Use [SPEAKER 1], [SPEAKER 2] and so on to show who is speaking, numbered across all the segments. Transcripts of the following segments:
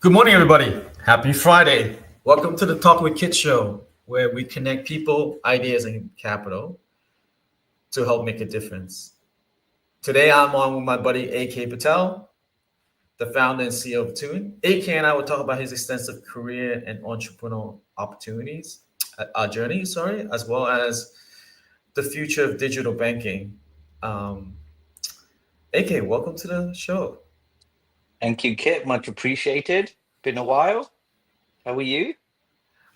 [SPEAKER 1] Good morning, everybody. Happy Friday. Welcome to the Talk with Kiet show, where we connect people, ideas, and capital to help make a difference. Today, I'm on with my buddy AK Patel, the founder and CEO of Attune. AK and I will talk about his extensive career and entrepreneurial opportunities, our journey, sorry, as well as the future of digital banking. Um, AK, welcome to the show.
[SPEAKER 2] Thank you, Kit. Much appreciated. Been a while. How are you?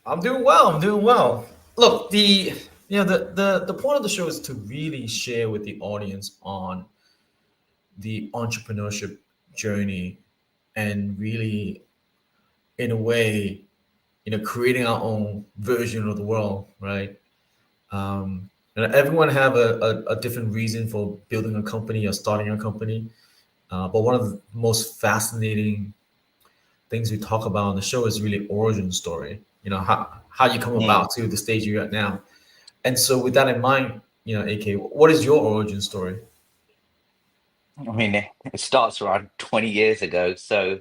[SPEAKER 1] I'm doing well. I'm doing well. Look, the point of the show is to really share with the audience on the entrepreneurship journey and really, in a way, creating our own version of the world, right? Everyone have a different reason for building a company or starting a company. But one of the most fascinating things we talk about on the show is really origin story. How you come
[SPEAKER 2] Mm.
[SPEAKER 1] about to the stage you're at now. And so, with that in mind, AK, what is your origin story?
[SPEAKER 2] I mean, it starts around 20 years ago. So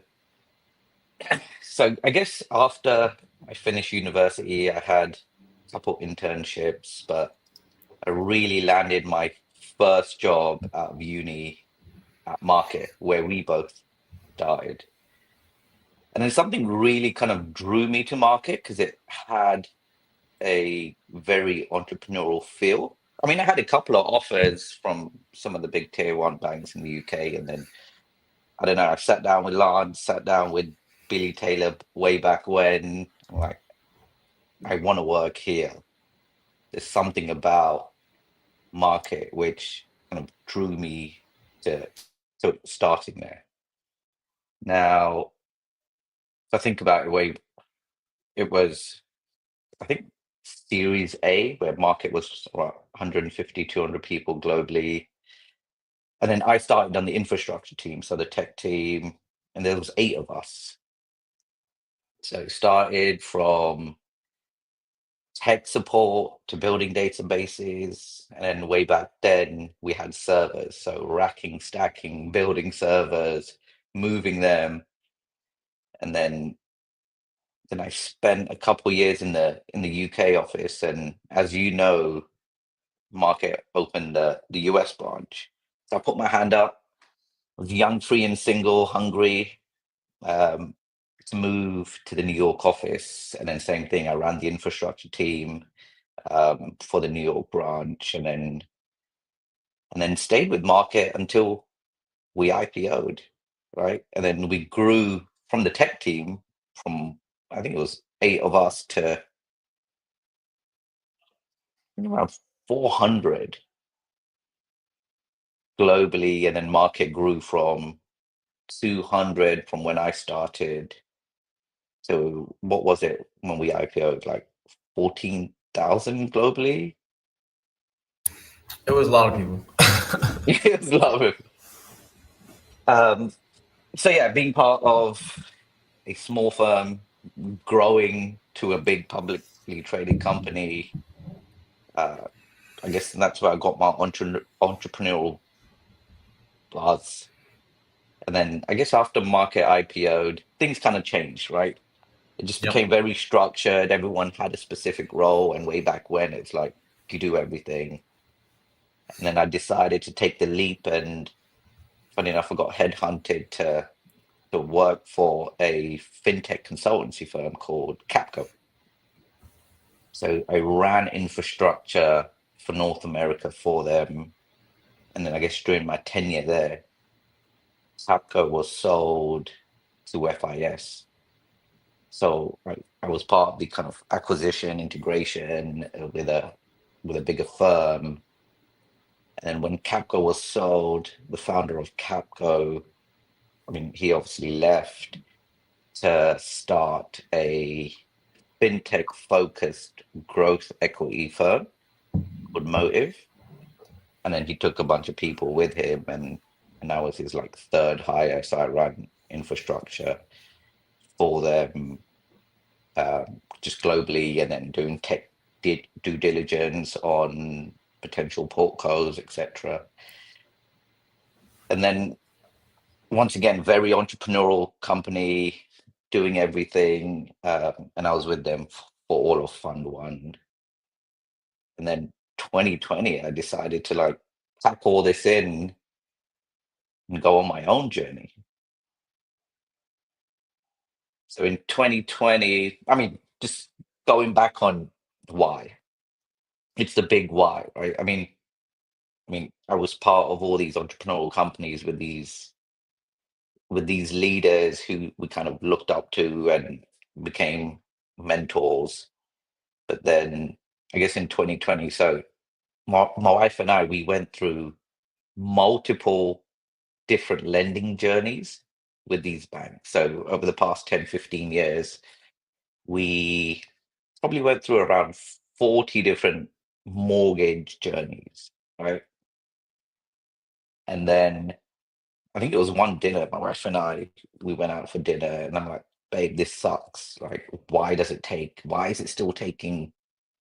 [SPEAKER 2] I guess after I finished university, I had a couple internships, but I really landed my first job out of uni at Market, where we both started. And then something really kind of drew me to Market because it had a very entrepreneurial feel. I mean, I had a couple of offers from some of the big tier one banks in the UK, and then I don't know. I sat down with Lance, sat down with Billy Taylor way back when. I'm like, I want to work here. There's something about market which kind of drew me to to starting there. Now, if I think about it, way it was, I think Series A, where market was what, 150, 200 people globally. And then I started on the infrastructure team, so the tech team, and there was eight of us. So it started from tech support to building databases, and then way back then we had servers, so racking, stacking, building servers, moving them, and then I spent a couple years in the UK office, and as you know, Market opened the US branch. So I put my hand up. I was young, free, and single, hungry. um, to move to the New York office, and then same thing. I ran the infrastructure team for the New York branch, and then stayed with Market until we IPO'd, right? And then we grew from the tech team from, I think it was eight of us to around 400 globally, and then Market grew from 200 from when I started. So what was it when we IPO'd? Like 14,000 globally?
[SPEAKER 1] It was a lot of people.
[SPEAKER 2] Yes, love it. Um, so yeah, being part of a small firm growing to a big publicly traded company, uh, I guess that's where I got my entrepreneurial buzz. And then I guess after Market IPO'd, things kind of changed, right? It just
[SPEAKER 1] Yep.
[SPEAKER 2] became very structured. Everyone had a specific role, and way back when it's like you do everything. And then I decided to take the leap, and funny enough, I got headhunted to work for a fintech consultancy firm called Capco. So I ran infrastructure for North America for them. And then I guess during my tenure there, Capco was sold to FIS. So I was part of the kind of acquisition integration with a bigger firm. And then when Capco was sold, the founder of Capco, I mean, he obviously left to start a fintech focused growth equity firm called Motive. And then he took a bunch of people with him, and that was his like third hire. So I ran infrastructure for them, just globally, and then doing tech due diligence on potential portcos, etc. And then once again, very entrepreneurial company, doing everything, and I was with them for all of Fund One. And then 2020, I decided to like pack all this in and go on my own journey. So in 2020, I mean, just going back on why, it's the big why, right? I mean, I was part of all these entrepreneurial companies with these leaders who we kind of looked up to and became mentors. But then I guess in 2020, so my wife and I, we went through multiple different lending journeys with these banks. So over the past 10, 15 years, we probably went through around 40 different mortgage journeys, right? And then I think it was one dinner, my wife and I, we went out for dinner, and I'm like, babe, this sucks. Like, why is it still taking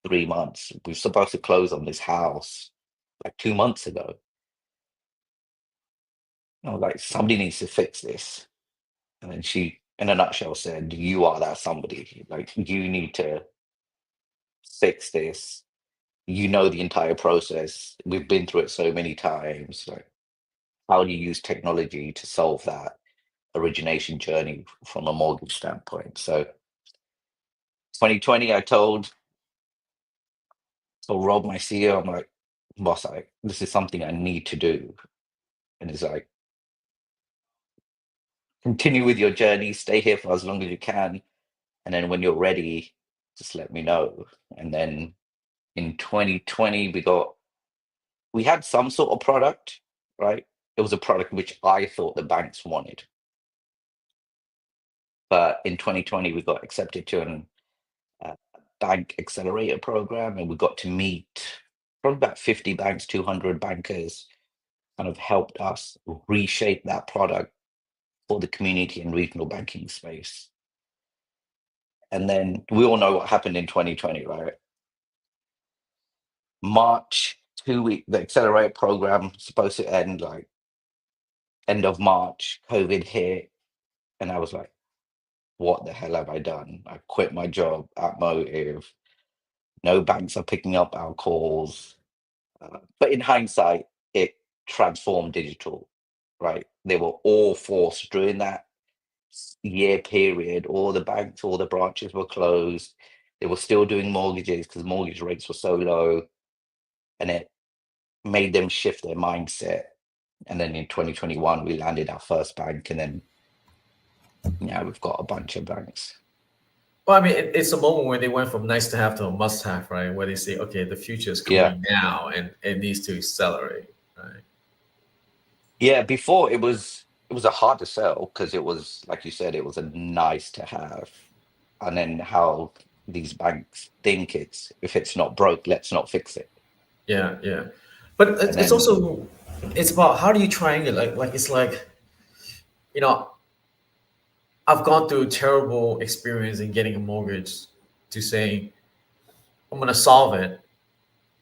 [SPEAKER 2] 3 months? We're supposed to close on this house like 2 months ago. I was like, somebody needs to fix this. And then she, in a nutshell, said, you are that somebody. Like, you need to fix this. You know the entire process. We've been through it so many times. Like, how do you use technology to solve that origination journey from a mortgage standpoint? So 2020, I told Rob, my CEO, I'm like, boss, this is something I need to do. And he's like, continue with your journey, stay here for as long as you can. And then when you're ready, just let me know. And then in 2020, we had some sort of product, right? It was a product which I thought the banks wanted. But in 2020, we got accepted to an bank accelerator program, and we got to meet probably about 50 banks, 200 bankers, kind of helped us reshape that product for the community and regional banking space. And then we all know what happened in 2020, right? March, 2 week, the accelerator program supposed to end like end of March, COVID hit, and I was like, what the hell have I done? I quit my job at Motive. No banks are picking up our calls. But in hindsight, it transformed digital, right? They were all forced during that year period. All the banks, all the branches were closed. They were still doing mortgages because mortgage rates were so low, and it made them shift their mindset. And then in 2021, we landed our first bank, and then yeah, we've got a bunch of banks.
[SPEAKER 1] Well, I mean, it's a moment where they went from nice to have to a must have, right? Where they say, okay, the future is
[SPEAKER 2] Yeah.
[SPEAKER 1] coming now and it needs to accelerate, right?
[SPEAKER 2] Yeah, before it was a hard to sell because it was, like you said, it was a nice to have. And then how these banks think it's, if it's not broke, let's not fix it.
[SPEAKER 1] Yeah, yeah. But
[SPEAKER 2] And
[SPEAKER 1] it's
[SPEAKER 2] then
[SPEAKER 1] also, it's about how do you triangulate? Like, it's like, you know, I've gone through a terrible experience in getting a mortgage to saying, I'm going to solve it.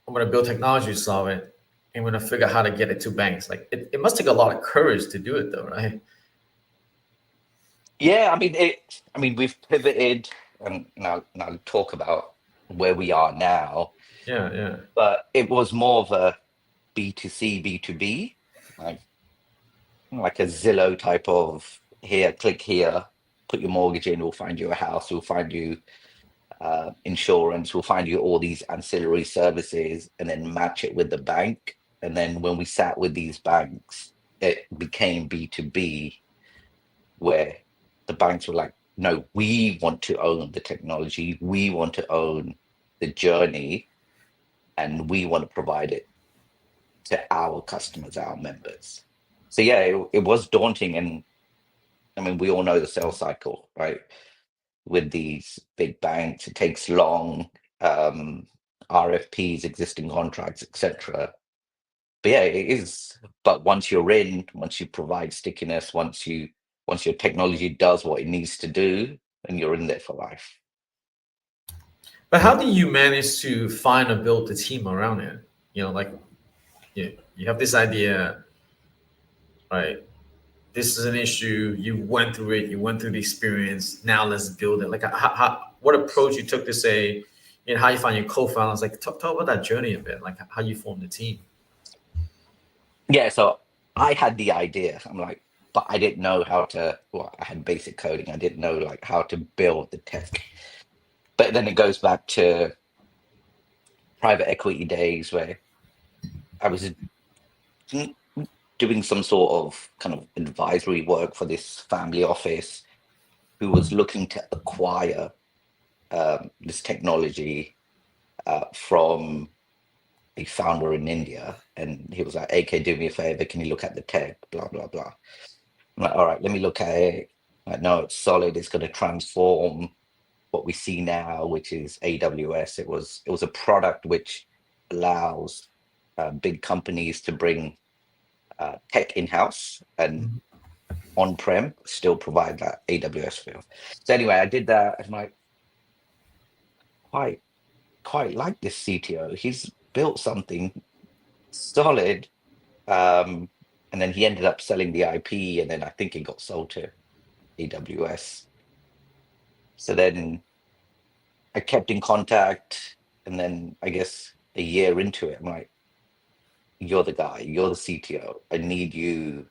[SPEAKER 1] I'm going to build technology to solve it. And I'm going to figure out how to get it to banks. Like, it must take a lot of courage to do it, though, right?
[SPEAKER 2] yeah, I mean we've pivoted, and now I'll talk about where we are now,
[SPEAKER 1] Yeah, yeah.
[SPEAKER 2] but it was more of a B2C, B2B, like like a Zillow type of, here, click here, put your mortgage in, we'll find you a house, we'll find you insurance, we'll find you all these ancillary services, and then match it with the bank. And then when we sat with these banks, it became B2B, where the banks were like, no, we want to own the technology, we want to own the journey, and we want to provide it to our customers, our members. So yeah, it was daunting. And I mean, we all know the sales cycle, right? With these big banks, it takes long, um, RFPs, existing contracts, etc. But yeah, it is. But once you're in, once you provide stickiness, once your technology does what it needs to do, then you're in there for life.
[SPEAKER 1] But how do you manage to find or build the team around it? Like you have this idea, right? this is an issue. You went through it. You went through the experience. Now let's build it. Like, what approach you took to say, how you find your co-founders? Like, talk about that journey a bit. Like, how you formed the team.
[SPEAKER 2] Yeah, so I had the idea. I'm like, but I didn't know how to. Well, I had basic coding. I didn't know like how to build the tech. But then it goes back to private equity days where I was mm, doing some sort of kind of advisory work for this family office who was looking to acquire this technology from a founder in India. And he was like, AK, do me a favor. Can you look at the tech? Blah, blah, blah. I'm like, all right, let me look at it. Like, no, it's solid. It's going to transform what we see now, which is AWS. It was a product which allows big companies to bring tech in-house and
[SPEAKER 1] Mhm.
[SPEAKER 2] on-prem still provide that AWS feel. So anyway, I did that. I'm like, quite quite like this CTO. He's built something solid. And then he ended up selling the IP, and then I think it got sold to AWS. So then I kept in contact, and then I guess a year into it, I'm like, you're the guy, you're the CTO. I need you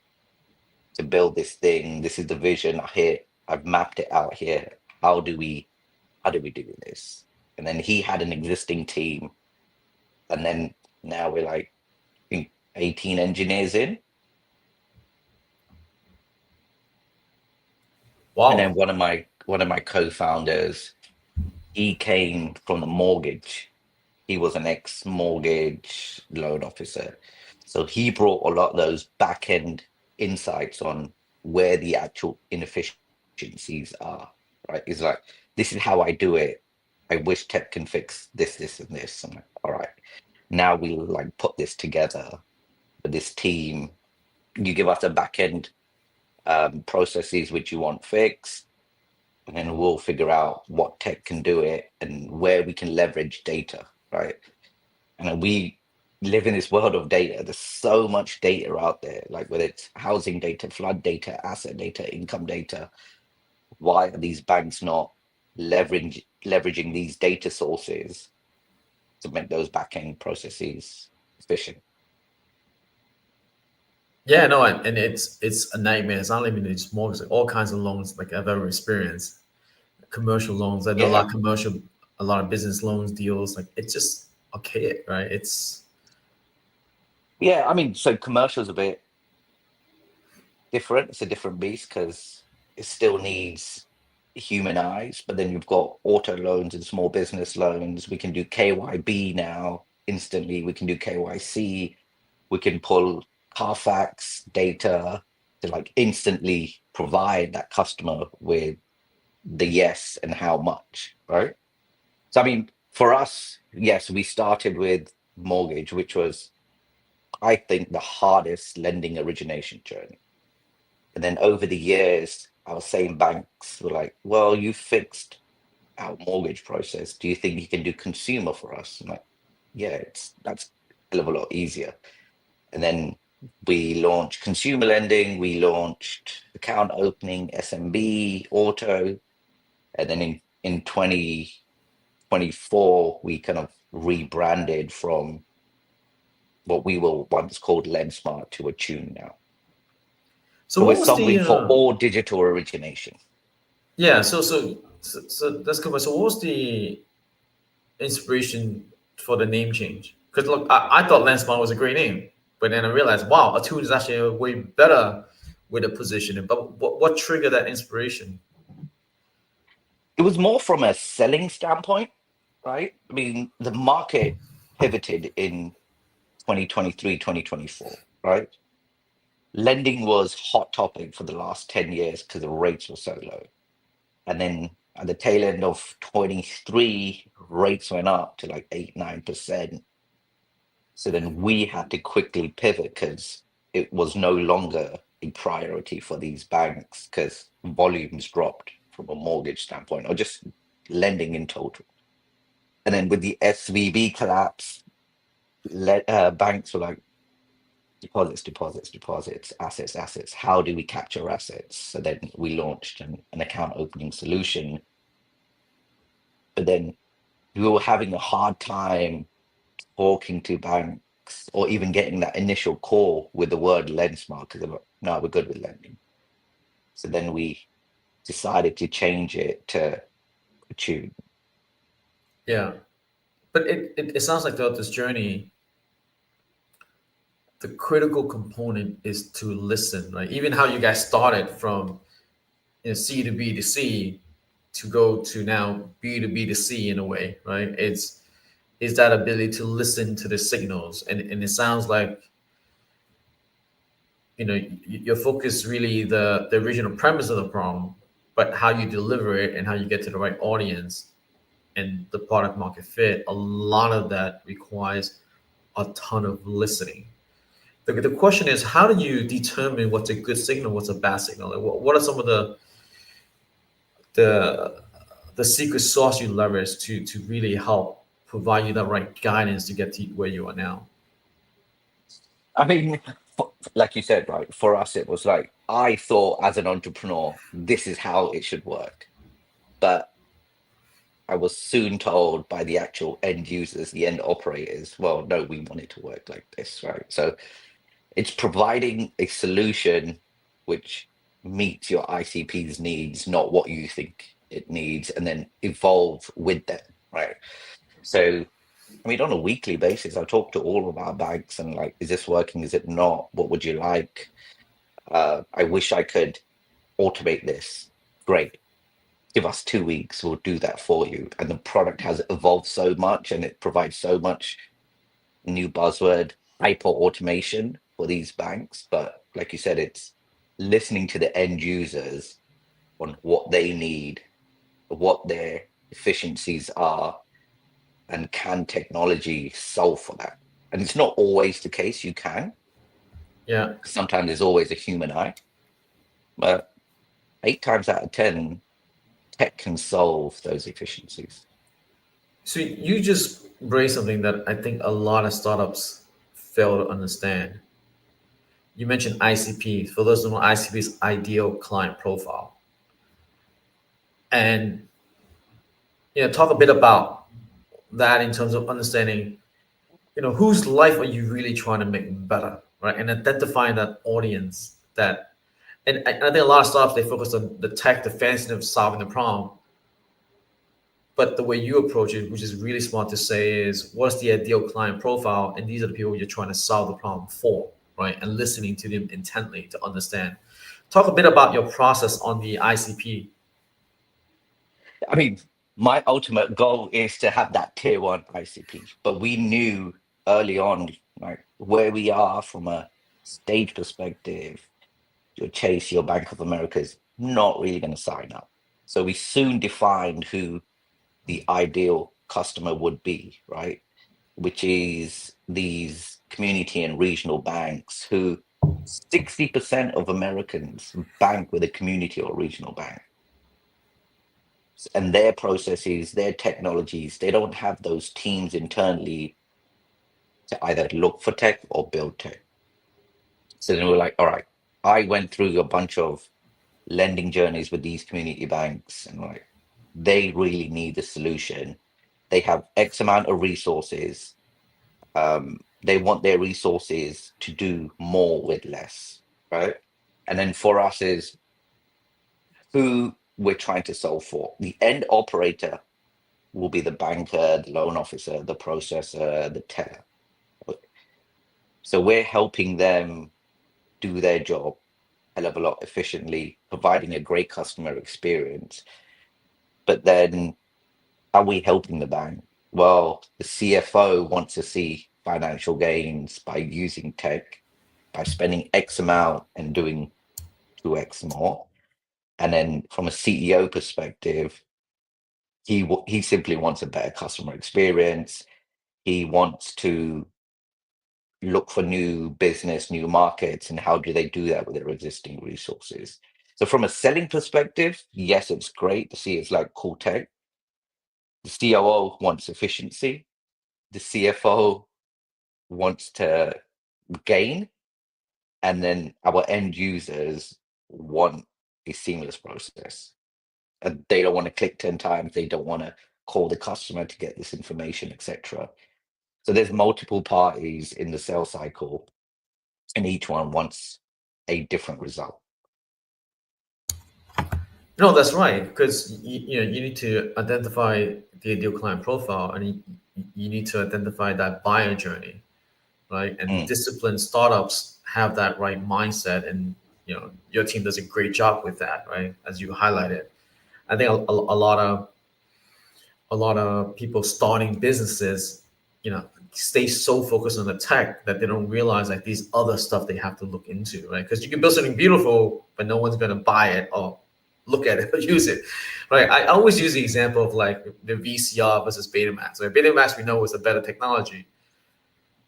[SPEAKER 2] to build this thing. This is the vision. I've mapped it out here. How do we do this? And then he had an existing team, and then now we're like I think 18 engineers in. And then
[SPEAKER 1] Wow.
[SPEAKER 2] one of my co-founders, he came from the mortgage. He was an ex-mortgage loan officer. So he brought a lot of those back-end insights on where the actual inefficiencies are, right? He's like, this is how I do it. I wish tech can fix this, this, and this. I'm like, all right, now we'll like put this together with this team. You give us a back-end processes which you want fixed, and then we'll figure out what tech can do it and where we can leverage data, right? And then we live in this world of data. There's so much data out there, like whether it's housing data, flood data, asset data, income data. Why are these banks not leveraging these data sources to make those back-end processes efficient?
[SPEAKER 1] Yeah, no, and it's a nightmare. It's not even just mortgage, like all kinds of loans like I've ever experienced. Commercial loans. I know a lot
[SPEAKER 2] Yeah.
[SPEAKER 1] of commercial, a lot of business loans deals. Like it's just archaic, right? It's
[SPEAKER 2] Yeah, I mean, so commercial's a bit different. It's a different beast because it still needs human eyes. But then you've got auto loans and small business loans. We can do KYB now instantly. We can do KYC. We can pull Carfax data to like instantly provide that customer with the yes and how much, right? So I mean, for us, yes, we started with mortgage, which was, I think, the hardest lending origination journey. And then over the years, our same banks were like, well, you fixed our mortgage process. Do you think you can do consumer for us? I'm like, yeah, that's a hell of a lot easier. And then we launched consumer lending, we launched account opening, SMB, auto. And then in 2024, we kind of rebranded from what we were once called LendSmart to Attune now.
[SPEAKER 1] so.
[SPEAKER 2] So we're
[SPEAKER 1] What was the
[SPEAKER 2] solving for all digital origination.
[SPEAKER 1] yeah? So that's good. So what was the inspiration for the name change? Because look, I thought Lansman was a great name, but then I realized, wow, Attune is actually a way better with the positioning. But what triggered that inspiration?
[SPEAKER 2] It was more from a selling standpoint, right? I mean, the market pivoted in 2023, 2024, right? Lending was hot topic for the last 10 years because the rates were so low. And then at the tail end of 23, rates went up to like 8, 9%. So then we had to quickly pivot because it was no longer a priority for these banks because volumes dropped from a mortgage standpoint or just lending in total. And then with the SVB collapse, banks were like, deposits, assets. How do we capture assets? So then we launched an account opening solution, but then we were having a hard time talking to banks or even getting that initial call with the word Lensmark because they're like, no, we're good with lending. So then we decided to change it to Attune.
[SPEAKER 1] Yeah. But it sounds like throughout this journey, the critical component is to listen, right? Even how you guys started from C to B to C to go to now B to B to C in a way, right? It's is that ability to listen to the signals, and it sounds like your focus really the original premise of the problem, but how you deliver it and how you get to the right audience and the product market fit. A lot of that requires a ton of listening. The question is, how do you determine what's a good signal, what's a bad signal? Like, what are some of the the secret sauce you leverage to really help provide you the right guidance to get to where you are now?
[SPEAKER 2] I mean, like you said, right, for us, it was like, I thought as an entrepreneur, this is how it should work. But I was soon told by the actual end users, the end operators, well, no, we want it to work like this, right? So it's providing a solution which meets your ICP's needs, not what you think it needs, and then evolve with them, right? So, I mean, on a weekly basis, I talk to all of our banks and like, is this working? Is it not? What would you like? I wish I could automate this. Great. Give us 2 weeks, we'll do that for you. And the product has evolved so much and it provides so much new buzzword, hyper automation for these banks. But like you said, it's listening to the end users on what they need, what their efficiencies are, and can technology solve for that? And it's not always the case you can.
[SPEAKER 1] Yeah.
[SPEAKER 2] Sometimes there's always a human eye, but 8 times out of 10, tech can solve those efficiencies.
[SPEAKER 1] So you just raised something that I think a lot of startups fail to understand. You mentioned ICP. For those who don't know, ICP is ideal client profile. And talk a bit about that in terms of understanding, whose life are you really trying to make better, right? And identifying that audience that, and I think a lot of startups they focus on the tech, the fanciness of solving the problem. But the way you approach it, which is really smart to say, is what's the ideal client profile, and these are the people you're trying to solve the problem for, right? And listening to them intently to understand. Talk a bit about your process on the ICP.
[SPEAKER 2] I mean, my ultimate goal is to have that tier one ICP, but we knew early on, like where we are from a stage perspective, your Chase, your Bank of America is not really going to sign up. So we soon defined who the ideal customer would be, right? Which is these community and regional banks who 60% of Americans bank with a community or regional bank. And their processes, their technologies, they don't have those teams internally to either look for tech or build tech. So then we're like, all right, I went through a bunch of lending journeys with these community banks and like they really need a solution. They have X amount of resources. They want their resources to do more with less, right? And then for us is who we're trying to solve for. The end operator will be the banker, the loan officer, the processor, the teller. So we're helping them do their job a hell of a lot efficiently, providing a great customer experience. But then are we helping the bank? Well, the CFO wants to see financial gains by using tech, by spending X amount and doing 2X more. And then from a CEO perspective, he simply wants a better customer experience. He wants to look for new business, new markets, and how do they do that with their existing resources? So from a selling perspective, yes, it's great to see it's like cool tech. The COO wants efficiency. The CFO wants to gain, And then our end users want a seamless process. And they don't want to click 10 times. They don't want to call the customer to get this information, etc. So there's multiple parties in the sales cycle, and each one wants a different result.
[SPEAKER 1] No, that's right. Because you need to identify the ideal client profile, and you need to identify that buyer journey, right? And
[SPEAKER 2] Mm.
[SPEAKER 1] disciplined startups have that right mindset, and your team does a great job with that, right? As you highlighted, I think a lot of people starting businesses, stay so focused on the tech that they don't realize like these other stuff they have to look into, right? Because you can build something beautiful, but no one's gonna buy it or look at it or use it, right? I always use the example of like the VCR versus Betamax. Right? Betamax we know is a better technology.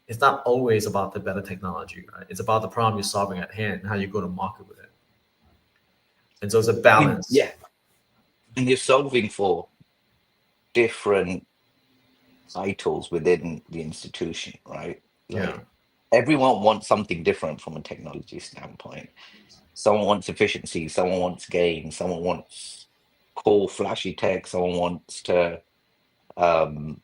[SPEAKER 1] It's not always about the better technology, right? It's about the problem you're solving at hand and how you go to market with it. And so it's a
[SPEAKER 2] I mean,
[SPEAKER 1] balance.
[SPEAKER 2] yeah, and you're solving for different titles within the institution, right?
[SPEAKER 1] Yeah,
[SPEAKER 2] Like everyone wants something different from a technology standpoint. Someone wants efficiency, someone wants gain, someone wants cool, flashy tech, someone wants to um,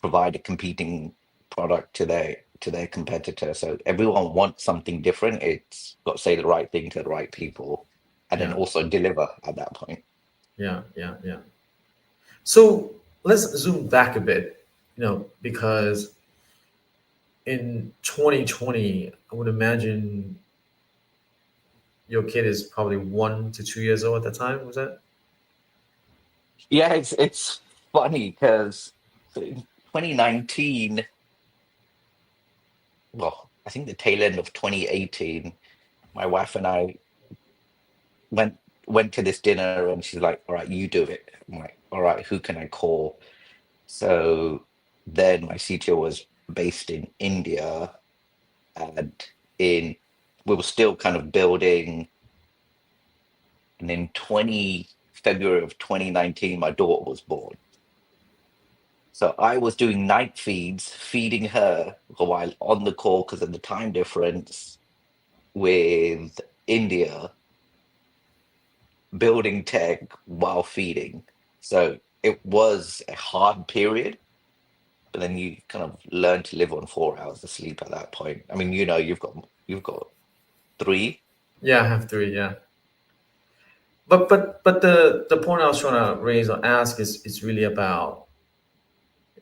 [SPEAKER 2] provide a competing product to their competitor. So everyone wants something different. It's got to say the right thing to the right people, and then
[SPEAKER 1] yeah,
[SPEAKER 2] also deliver at that point.
[SPEAKER 1] yeah, yeah, yeah. So let's zoom back a bit, because in 2020, I would imagine your kid is probably 1 to 2 years old at the time. Was that?
[SPEAKER 2] Yeah, it's funny because in 2019, well, I think the tail end of 2018, my wife and I went went to this dinner, and she's like, "All right, you do it." I'm like, "All right, who can I call?" So then my CTO was based in India, and in we were still kind of building. And in 20 February of 2019, my daughter was born. So I was doing night feeds, feeding her while on the call because of the time difference with India, building tech while feeding. So it was a hard period, but then you kind of learn to live on 4 hours of sleep at that point. I mean, you've got three.
[SPEAKER 1] Yeah, I have three. Yeah, but the point I was trying to raise or ask is really about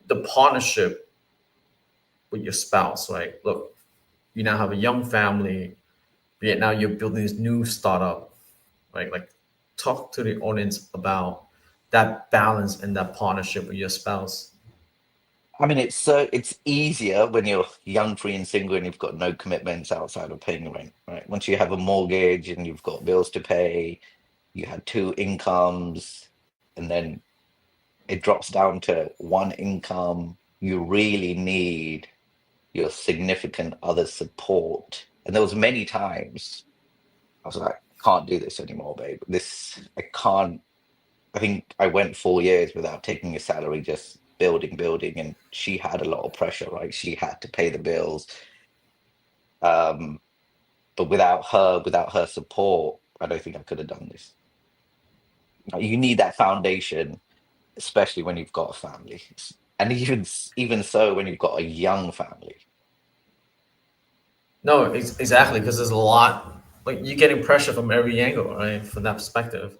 [SPEAKER 1] the partnership with your spouse. Right? Look, you now have a young family. Yet now you're building this new startup. Right? Like, talk to the audience about that balance and that partnership with your spouse.
[SPEAKER 2] I mean, it's easier when you're young, free, and single, and you've got no commitments outside of paying rent, right? Once you have a mortgage and you've got bills to pay, you had two incomes, and then it drops down to one income. You really need your significant other's support. And there was many times I was like, I can't do this anymore, babe. I can't. I think I went 4 years without taking a salary, just building, and she had a lot of pressure, right? She had to pay the bills. Um, but without her support, I don't think I could have done this. Like, you need that foundation, especially when you've got a family, and even so, when you've got a young family.
[SPEAKER 1] No, exactly, because there's a lot. Like, you're getting pressure from every angle, right? From that perspective.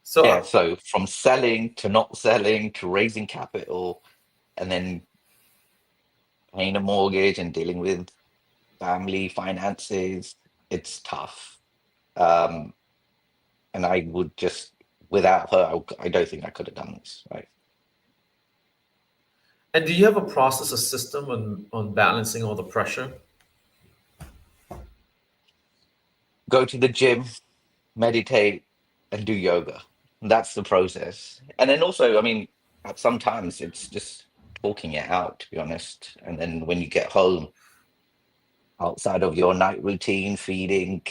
[SPEAKER 1] So
[SPEAKER 2] Yeah, so from selling to not selling to raising capital, and then paying a mortgage and dealing with family finances, it's tough. Um, and I would just, without her, I don't think I could have done this, right?
[SPEAKER 1] and do you have a process, a system on balancing all the pressure?
[SPEAKER 2] Go to the gym, meditate, and do yoga. That's the process. And then also, I mean, sometimes it's just talking it out, to be honest. And then when you get home, outside of your night routine, feeding,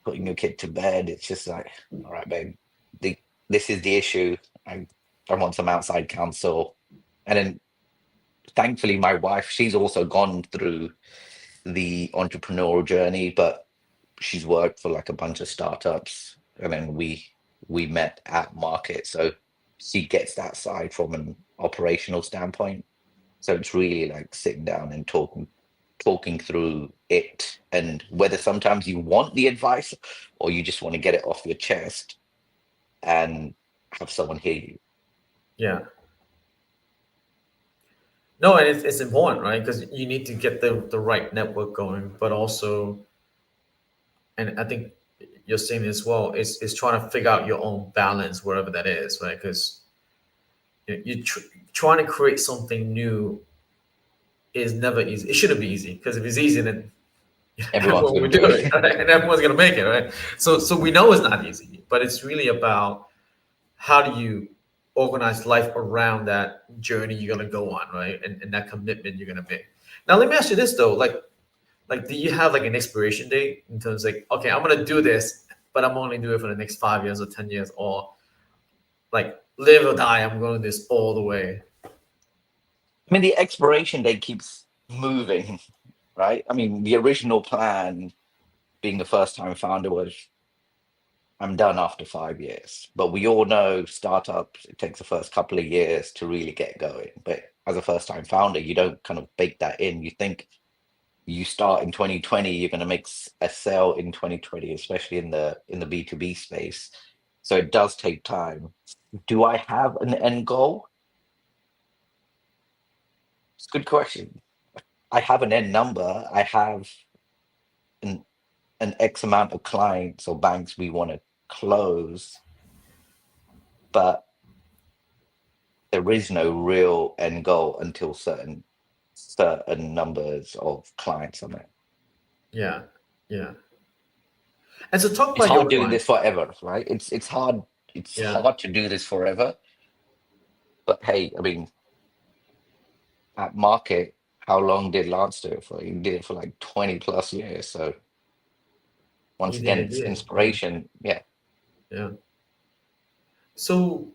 [SPEAKER 2] putting your kid to bed, it's just like, all right, babe, the, this is the issue. I want some outside counsel. And then thankfully, my wife, she's also gone through the entrepreneurial journey, but she's worked for like a bunch of startups, and then we met at market, so she gets that side from an operational standpoint. So it's really like sitting down and talking through it, and whether sometimes you want the advice or you just want to get it off your chest and have someone hear you.
[SPEAKER 1] Yeah. No, and it's important, right? Because you need to get the right network going, but also, and I think you're saying as well, is trying to figure out your own balance wherever that is, right? Because trying to create something new is never easy. It shouldn't be easy because if it's easy, then
[SPEAKER 2] Everyone's
[SPEAKER 1] everyone
[SPEAKER 2] going
[SPEAKER 1] would
[SPEAKER 2] to
[SPEAKER 1] do
[SPEAKER 2] do
[SPEAKER 1] it,
[SPEAKER 2] it.
[SPEAKER 1] right? And everyone's gonna make it, right? So we know it's not easy, but it's really about how do you organize life around that journey you're gonna go on, right? And that commitment you're gonna make. Now let me ask you this though, like do you have like an expiration date in terms of like, okay, I'm gonna do this, but I'm only doing it for the next 5 years or 10 years, or like live or die, I'm going this all the way.
[SPEAKER 2] I mean, the expiration date keeps moving, right? I mean, the original plan, being the first time founder, was I'm done after 5 years. But we all know startups, it takes the first couple of years to really get going. But as a first time founder, you don't kind of bake that in. You think you start in 2020, you're going to make a sale in 2020, especially in the B2B space. So it does take time. Do I have an end goal? It's a good question. I have an end number. I have an an X amount of clients or banks we want to close, but there is no real end goal until certain numbers of clients are met.
[SPEAKER 1] Yeah, yeah. And so talk
[SPEAKER 2] It's
[SPEAKER 1] about
[SPEAKER 2] hard
[SPEAKER 1] your
[SPEAKER 2] doing this
[SPEAKER 1] clients.
[SPEAKER 2] forever, right? It's
[SPEAKER 1] Yeah,
[SPEAKER 2] hard to do this forever. But hey, I mean, at market, how long did Lance do it for? He did it for like 20 plus years. So once
[SPEAKER 1] he did
[SPEAKER 2] again,
[SPEAKER 1] it.
[SPEAKER 2] it's
[SPEAKER 1] Yeah, yeah,
[SPEAKER 2] inspiration. Yeah.
[SPEAKER 1] yeah. So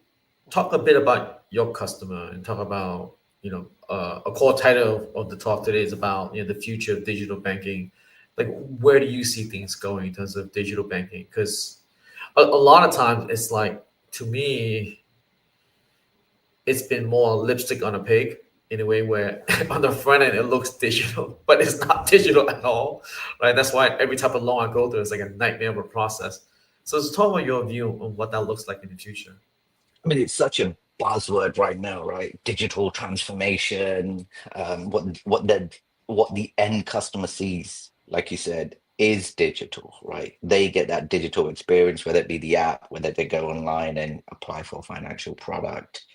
[SPEAKER 1] talk a bit about your customer and talk about, a core title of the talk today is about, the future of digital banking. Like, where do you see things going in terms of digital banking? Because a lot of times it's like, to me, it's been more lipstick on a pig in a way where on the front end it looks digital, but it's not digital at all, right? That's why every type of loan I go through is like a nightmare of a process. So let's talk about your view on what that looks like in the future.
[SPEAKER 2] I mean, it's such a buzzword right now, right? Digital transformation, what the end customer sees, like you said, is digital, right? They get that digital experience, whether it be the app, whether they go online and apply for a financial product.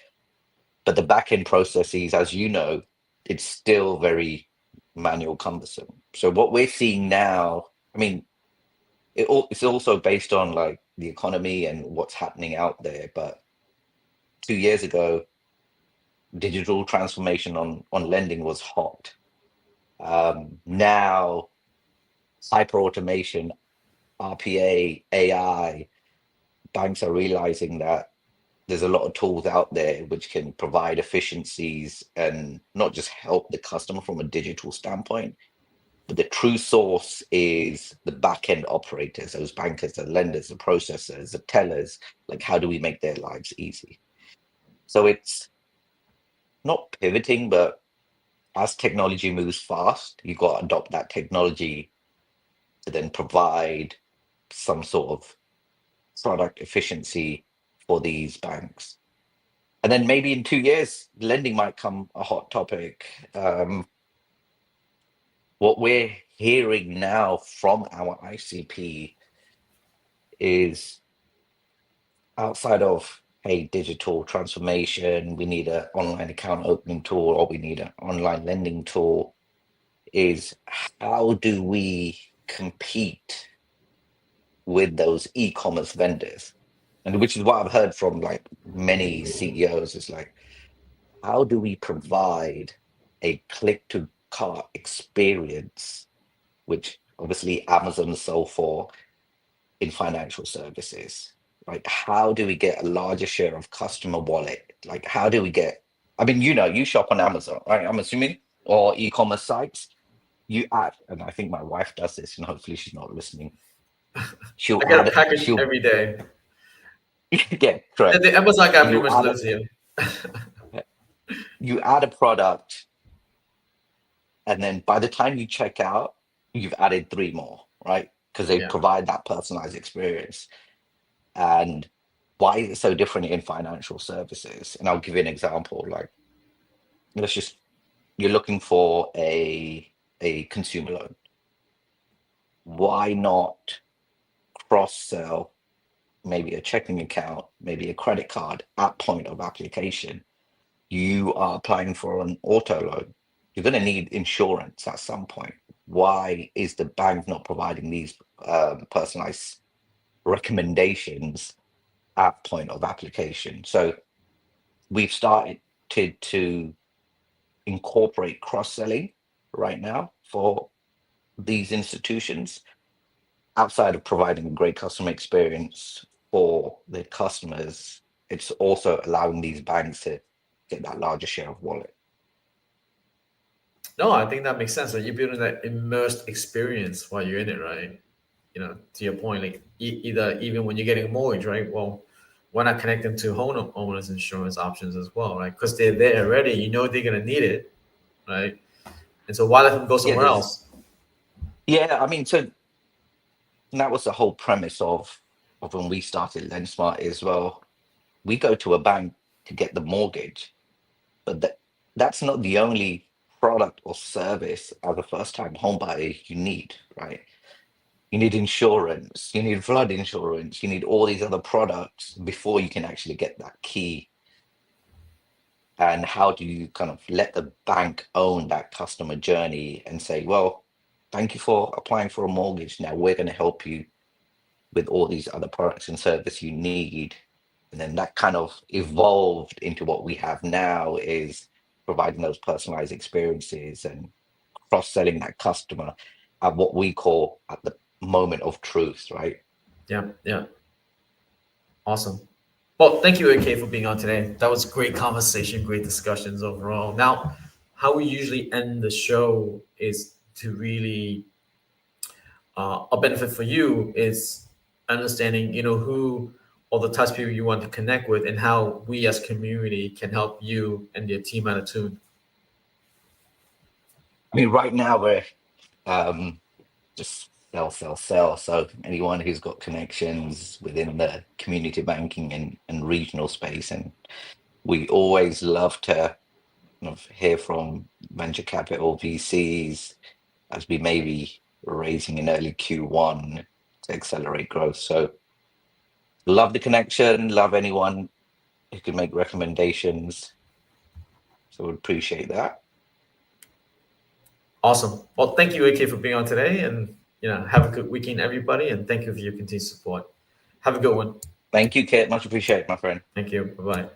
[SPEAKER 2] But the back end processes, as you know, it's still very manual cumbersome. So what we're seeing now, I mean, it's also based on like the economy and what's happening out there. But 2 years ago, digital transformation on lending was hot. Now, hyper automation, RPA, AI, banks are realizing that there's a lot of tools out there which can provide efficiencies and not just help the customer from a digital standpoint, but the true source is the back end operators, those bankers, the lenders, the processors, the tellers. Like, how do we make their lives easy? So it's not pivoting, but as technology moves fast, you've got to adopt that technology to then provide some sort of product efficiency for these banks. And then maybe in 2 years, lending might come a hot topic. What we're hearing now from our ICP is outside of, hey, digital transformation, we need an online account opening tool or we need an online lending tool, is how do we compete with those e-commerce vendors? And which is what I've heard from like many CEOs is like, how do we provide a click to cart experience, which obviously Amazon so for in financial services? Like, how do we get a larger share of customer wallet? Like, how do we get, I mean, you shop on Amazon, right? I'm assuming, or e-commerce sites. you add, and I think my wife does this, and hopefully she's not listening.
[SPEAKER 1] I get a package every day.
[SPEAKER 2] Yeah, correct.
[SPEAKER 1] The Amazon guy pretty
[SPEAKER 2] You
[SPEAKER 1] much
[SPEAKER 2] add
[SPEAKER 1] lives here.
[SPEAKER 2] you add a product, and then by the time you check out, you've added 3 more, right? Because they
[SPEAKER 1] Yeah.
[SPEAKER 2] provide that personalized experience. And why is it so different in financial services? And I'll give you an example. Like, you're looking for a consumer loan. Why not cross-sell maybe a checking account, maybe a credit card at point of application? You are applying for an auto loan. You're going to need insurance at some point. Why is the bank not providing these personalized recommendations at point of application? So we've started to incorporate cross-selling right now for these institutions, outside of providing a great customer experience for their customers. It's also allowing these banks to get that larger share of wallet.
[SPEAKER 1] No, I think that makes sense. Like you're building that immersed experience while you're in it, right? To your point, like either even when you're getting a mortgage, right? Well, why not connect them to homeowners insurance options as well, right? Because they're there already. They're gonna need it, right? And so why let them go
[SPEAKER 2] Yeah,
[SPEAKER 1] somewhere else?
[SPEAKER 2] I mean, so that was the whole premise of when we started LendSmart as well. We go to a bank to get the mortgage, but that's not the only product or service as a first-time home buyer you need, right? You need insurance, you need flood insurance, you need all these other products before you can actually get that key. And how do you kind of let the bank own that customer journey and say, well, thank you for applying for a mortgage. Now we're going to help you with all these other products and service you need. And then that kind of evolved into what we have now, is providing those personalized experiences and cross-selling that customer at what we call at the moment of truth, right?
[SPEAKER 1] Yeah. Awesome. Well, thank you, AK, for being on today. That was great conversation, great discussions overall. Now, how we usually end the show is to really a benefit for you is understanding, who or the types of people you want to connect with and how we as community can help you and your team at Attune.
[SPEAKER 2] I mean, right now we're just sell. So anyone who's got connections within the community banking and regional space, and we always love to kind of hear from venture capital VCs as we may be raising in early Q1 to accelerate growth. So love the connection, love anyone who can make recommendations. So would appreciate that.
[SPEAKER 1] Awesome. Well, thank you, AK, for being on today, and have a good weekend, everybody, and thank you for your continued support. Have a good one.
[SPEAKER 2] Thank you, Kate. Much appreciated, my friend.
[SPEAKER 1] Thank you. Bye bye.